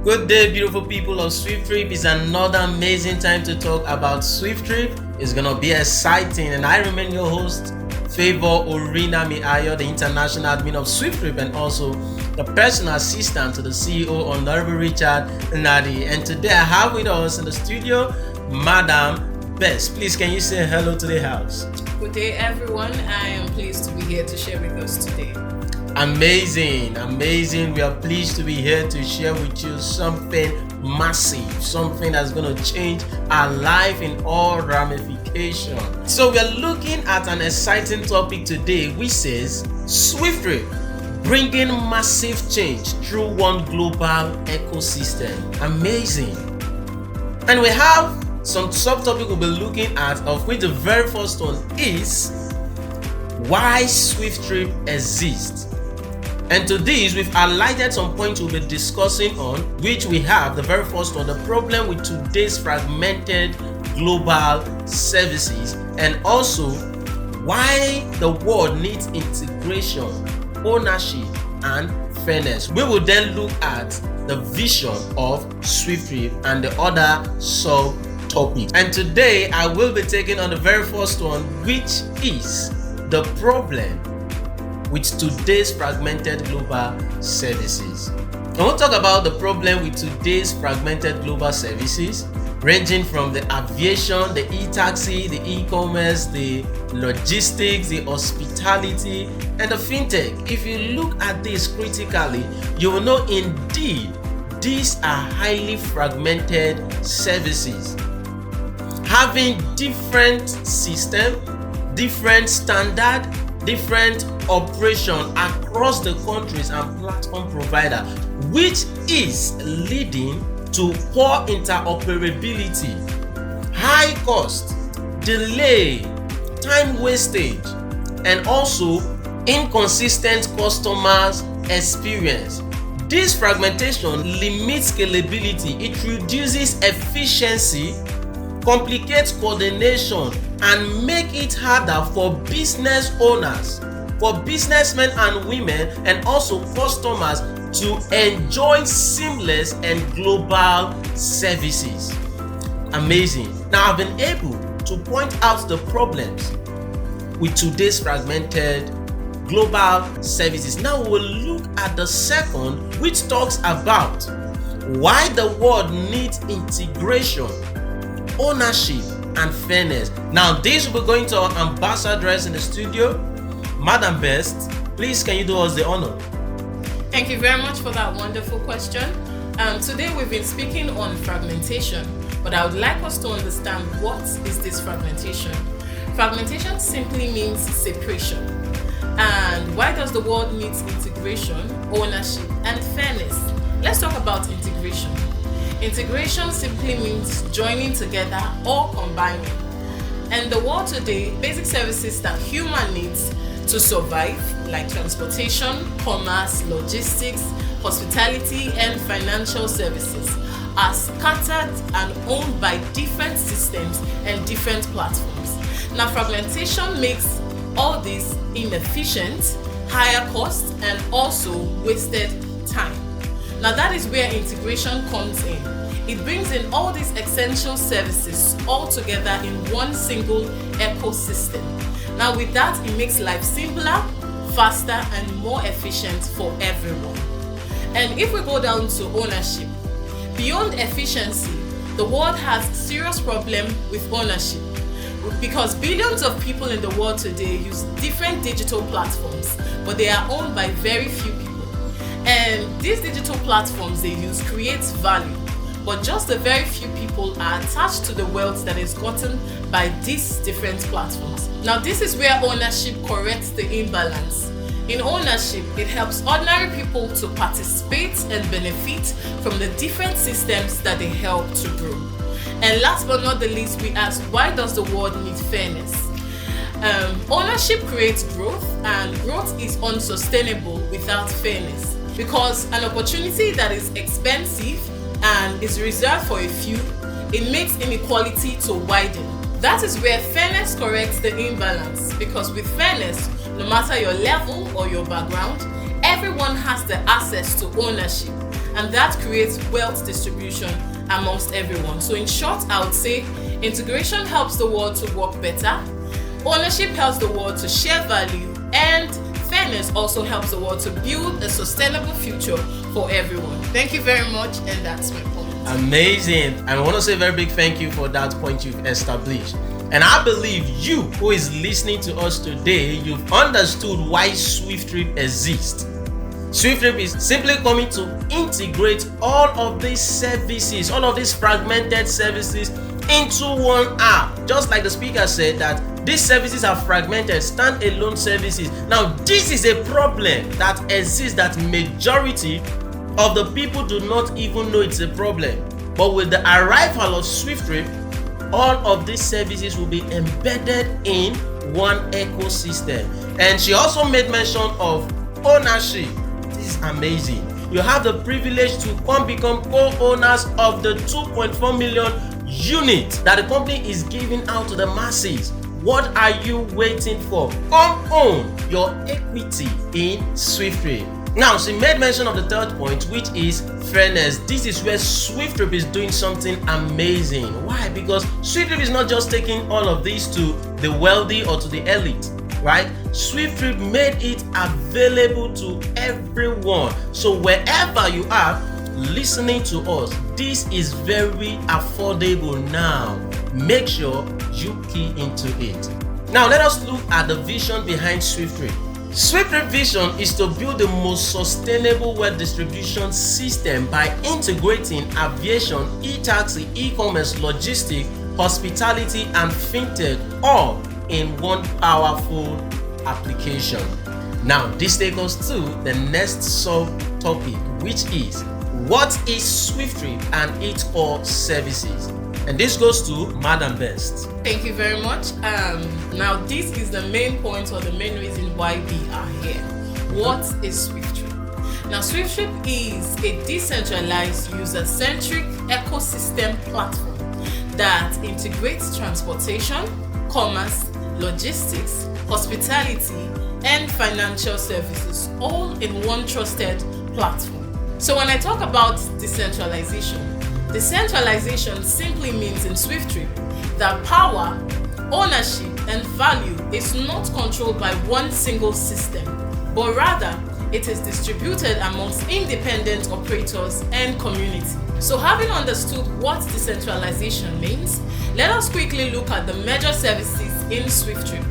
Good day, beautiful people of SWIFTtrip. It's another amazing time to talk about SWIFTtrip. It's gonna be exciting, and I remain your host, Favor Orina Miayo, the international admin of SWIFTtrip, and also the personal assistant to the CEO, Honorable Richard Nadi. And today I have with us in the studio, Madam Best. Please, can you say hello to the house? Good day, everyone. I am pleased to be here to share with us today. Amazing. We are pleased to be here to share with you something massive, something that's going to change our life in all ramifications. So we are looking at an exciting topic today, which says SWIFTtrip, bringing massive change through one global ecosystem. Amazing. And we have some subtopic we'll be looking at, of which the very first one is why SWIFTtrip exists. And to this, we've highlighted some points we'll be discussing on, which we have the very first one, the problem with today's fragmented global services, and also why the world needs integration, ownership, and fairness. We will then look at the vision of SWIFTtrip and the other subtopics. And today, I will be taking on the very first one, which is the problem with today's fragmented global services. And we'll talk about the problem with today's fragmented global services, ranging from the aviation, the e-taxi, the e-commerce, the logistics, the hospitality, and the fintech. If you look at this critically, you will know indeed these are highly fragmented services, having different system, different standard, different operation across the countries and platform provider, which is leading to poor interoperability, high cost, delay, time wastage, and also inconsistent customers experience. This fragmentation limits scalability, it reduces efficiency, complicates coordination, and make it harder for business owners, for businessmen and women, and also customers to enjoy seamless and global services. Amazing. Now, I've been able to point out the problems with today's fragmented global services. Now we'll look at the second, which talks about why the world needs integration, ownership, and fairness. Now, this will be going to our ambassadress in the studio, Madam Best. Please, can you do us the honor? Thank you very much for that wonderful question. Today we've been speaking on fragmentation, but I would like us to understand what is this fragmentation. Fragmentation simply means separation. And why does the world need integration, ownership, and fairness? Let's talk about integration. Integration simply means joining together or combining. And the world today, basic services that human needs to survive, like transportation, commerce, logistics, hospitality, and financial services, are scattered and owned by different systems and different platforms. Now, fragmentation makes all this inefficient, higher cost, and also wasted time. Now, that is where integration comes in. It brings in all these essential services all together in one single ecosystem. Now, with that, it makes life simpler, faster, and more efficient for everyone. And if we go down to ownership, beyond efficiency, the world has serious problem with ownership, because billions of people in the world today use different digital platforms, but they are owned by very few people. And these digital platforms they use creates value, but just a very few people are attached to the wealth that is gotten by these different platforms. Now, this is where ownership corrects the imbalance. In ownership, it helps ordinary people to participate and benefit from the different systems that they help to grow. And last but not the least, we ask, why does the world need fairness? Ownership creates growth, and growth is unsustainable without fairness, because an opportunity that is expensive and is reserved for a few, it makes inequality to widen. That is where fairness corrects the imbalance, because with fairness, no matter your level or your background, everyone has the access to ownership. and that creates wealth distribution amongst everyone. So in short, I would say integration helps the world to work better, ownership helps the world to share value, and fairness also helps the world to build a sustainable future for everyone. Thank you very much, and that's my point. Amazing. And I want to say a very big thank you for that point you've established. And I believe you who is listening to us today, you've understood why SWIFTtrip exists. SWIFTtrip is simply coming to integrate all of these services, all of these fragmented services into one app. Just like the speaker said, that these services are fragmented, standalone services. Now, this is a problem that exists, that majority of the people do not even know it's a problem. But with the arrival of SWIFTtrip, all of these services will be embedded in one ecosystem. And she also made mention of ownership. This is amazing. You have the privilege to come become co-owners of the 2.4 million units that the company is giving out to the masses. What are you waiting for? Come own your equity in SWIFTtrip. Now, she made mention of the third point, which is fairness. This is where SWIFTtrip is doing something amazing. Why? Because SWIFTtrip is not just taking all of these to the wealthy or to the elite, right? SWIFTtrip made it available to everyone. So wherever you are listening to us, this is very affordable now. Make sure you key into it. Now, let us look at the vision behind SWIFTtrip. SWIFTtrip vision is to build the most sustainable wealth distribution system by integrating aviation, e-taxi, e-commerce, logistics, hospitality, and fintech all in one powerful application. Now, this takes us to the next sub-topic, which is what is SWIFTtrip and its core services. And this goes to Madam Best. Thank you very much. Now, this is the main point or the main reason why we are here. What is SWIFTtrip? Now, SWIFTtrip is a decentralized, user-centric ecosystem platform that integrates transportation, commerce, logistics, hospitality, and financial services all in one trusted platform. So when I talk about decentralization simply means in SWIFTtrip that power, ownership, and value is not controlled by one single system, but rather it is distributed amongst independent operators and community. So having understood what decentralization means, let us quickly look at the major services in SWIFTtrip.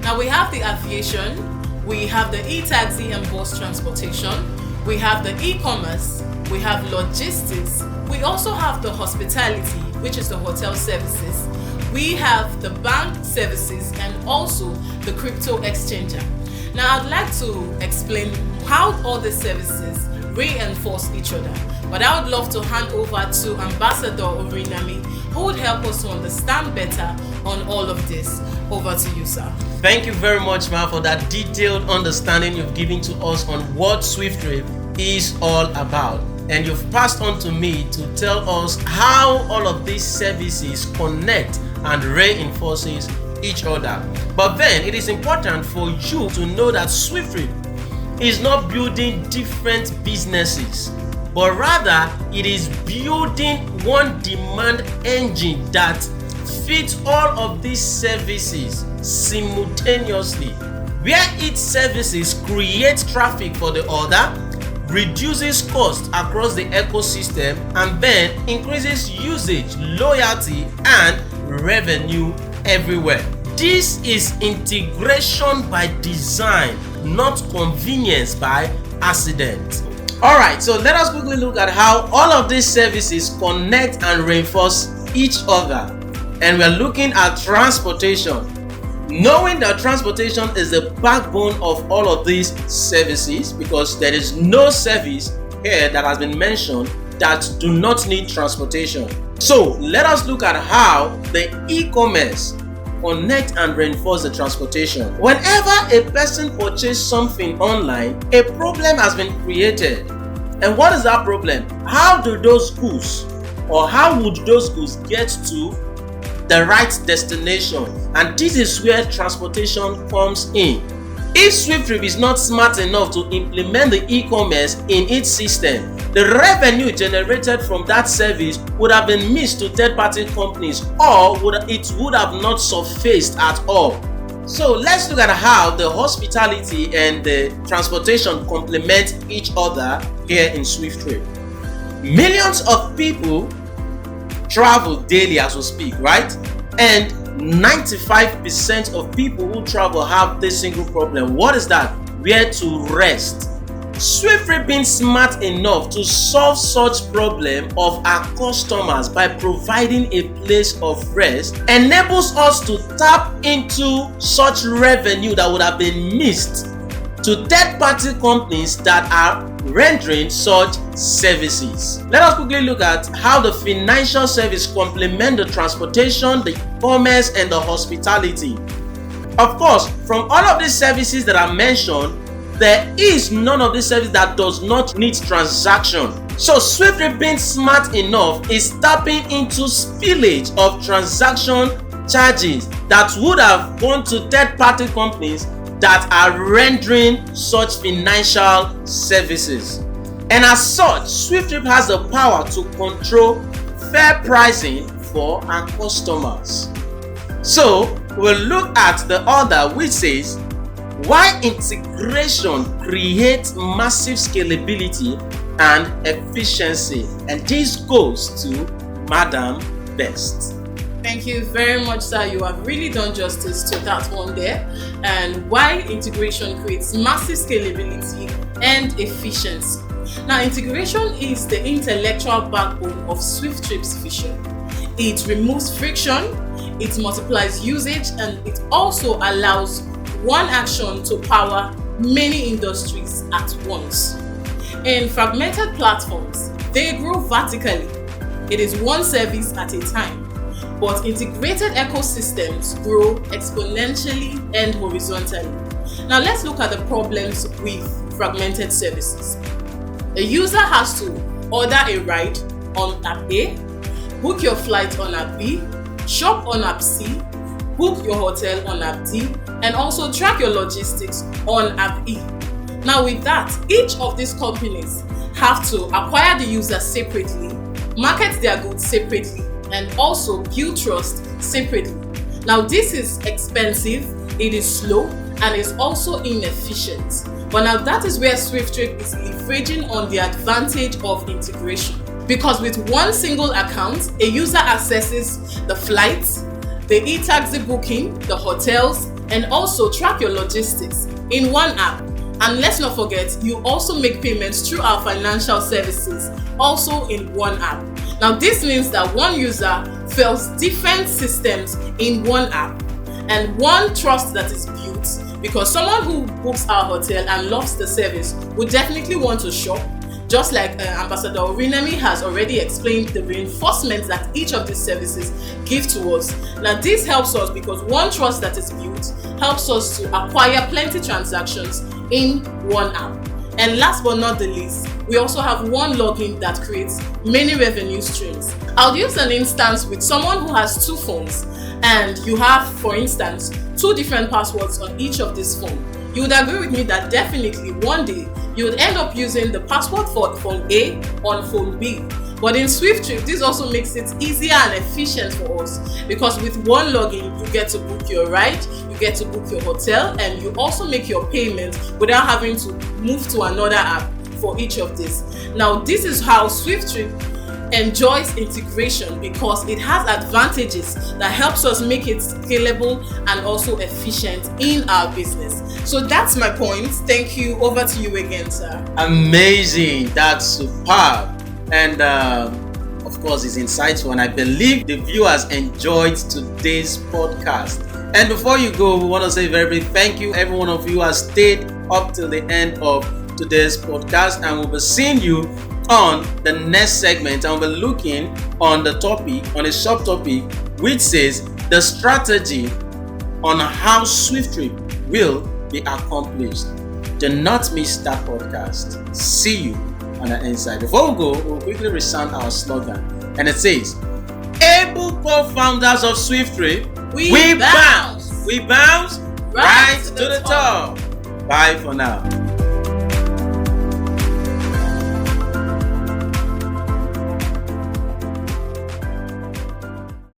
Now we have the aviation, we have the e-taxi and bus transportation, we have the e-commerce, we have logistics, we also have the hospitality, which is the hotel services, we have the bank services, and also the crypto exchanger. Now I'd like to explain how all the services reinforce each other, but I would love to hand over to Ambassador Orinami, who would help us to understand better on all of this. Over to you, sir. Thank you very much, Ma, for that detailed understanding you've given to us on what SWIFTtrip is all about. And you've passed on to me to tell us how all of these services connect and reinforces each other. But then it is important for you to know that SWIFTtrip is not building different businesses, but rather it is building one demand engine that fits all of these services simultaneously, where each services create traffic for the other, reduces cost across the ecosystem, and then increases usage, loyalty, and revenue everywhere. This is integration by design, not convenience by accident. Alright, so let us quickly look at how all of these services connect and reinforce each other. And we're looking at transportation. Knowing that transportation is the backbone of all of these services, because there is no service here that has been mentioned that do not need transportation. So let us look at how the e-commerce connect and reinforce the transportation. Whenever a person purchases something online, a problem has been created. And what is that problem? How do those goods, or how would those goods get to the right destination? And this is where transportation comes in. If SWIFTtrip is not smart enough to implement the e-commerce in its system, the revenue generated from that service would have been missed to third-party companies, or it would have not surfaced at all. So let's look at how the hospitality and the transportation complement each other here in SWIFTtrip. Millions of people travel daily as we speak, right? And 95% of people who travel have this single problem. What is that? Where to rest. SWIFTtrip being smart enough to solve such problem of our customers by providing a place of rest enables us to tap into such revenue that would have been missed to third-party companies that are rendering such services. Let us quickly look at how the financial service complement the transportation, the commerce, and the hospitality. Of course, from all of these services that I mentioned, there is none of these services that does not need transaction. So SWIFTtrip being smart enough is tapping into spillage of transaction charges that would have gone to third-party companies that are rendering such financial services. And as such, SWIFTtrip has the power to control fair pricing for our customers. So we'll look at the order which says why integration creates massive scalability and efficiency. And this goes to Madam Best. Thank you very much, sir. You have really done justice to that one there. And why integration creates massive scalability and efficiency. Now, integration is the intellectual backbone of SWIFTtrip's vision. It removes friction, it multiplies usage, and it also allows one action to power many industries at once. In fragmented platforms, they grow vertically. It is one service at a time. But integrated ecosystems grow exponentially and horizontally. Now let's look at the problems with fragmented services. A user has to order a ride on app A, book your flight on app B, shop on app C, book your hotel on app D, and also track your logistics on app E. Now with that, each of these companies have to acquire the user separately, market their goods separately, and also build trust separately. Now this is expensive, it is slow, and is also inefficient. But now that is where SWIFTtrip is leveraging on the advantage of integration. Because with one single account, a user accesses the flights, the e-taxi booking, the hotels, and also track your logistics in one app. And let's not forget, you also make payments through our financial services also in one app. Now this means that one user feels different systems in one app and one trust that is built, because someone who books our hotel and loves the service would definitely want to shop, just like Ambassador Orinemi has already explained the reinforcement that each of these services give to us. Now this helps us because one trust that is built helps us to acquire plenty transactions in one app. And last but not the least, we also have one login that creates many revenue streams. I'll use an instance with someone who has two phones and you have, for instance, two different passwords on each of these phones. You would agree with me that definitely one day you would end up using the password for phone A on phone B. But in SWIFTtrip, this also makes it easier and efficient for us, because with one login, you get to book your ride, you get to book your hotel, and you also make your payment without having to move to another app for each of these. Now, this is how SWIFTtrip enjoys integration, because it has advantages that helps us make it scalable and also efficient in our business. So that's my point. Thank you. Over to you again, sir. Amazing. That's superb. And of course, it's insightful, and I believe the viewers enjoyed today's podcast. And before you go, we want to say very big thank you. Every one of you has stayed up till the end of today's podcast, and we'll be seeing you on the next segment. And we'll be looking on the topic, on a subtopic, which says the strategy on how SWIFTtrip will be accomplished. Do not miss that podcast. See you on the inside. Before we go, we'll quickly recite our slogan, and it says, able co-founders of SWIFTtrip, we bounce right to the top. Bye for now.